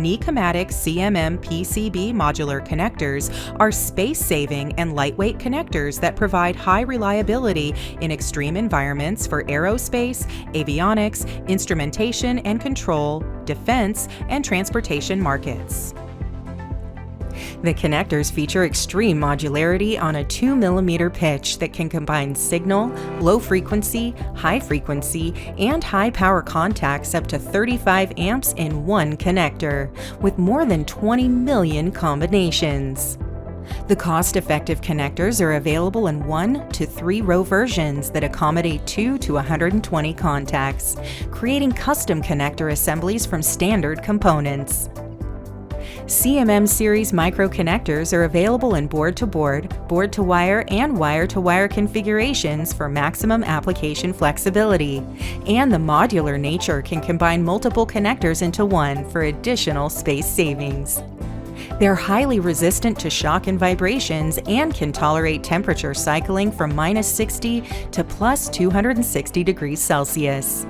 Nicomatic CMM PCB modular connectors are space-saving and lightweight connectors that provide high reliability in extreme environments for aerospace, avionics, instrumentation and control, defense, and transportation markets. The connectors feature extreme modularity on a 2 mm pitch that can combine signal, low frequency, high frequency, and high power contacts up to 35 amps in one connector, with more than 20 million combinations. The cost-effective connectors are available in 1 to 3 row versions that accommodate 2 to 120 contacts, creating custom connector assemblies from standard components. CMM series microconnectors are available in board-to-board, board-to-wire, and wire-to-wire configurations for maximum application flexibility, and the modular nature can combine multiple connectors into one for additional space savings. They're highly resistant to shock and vibrations and can tolerate temperature cycling from -60 to +260 degrees Celsius.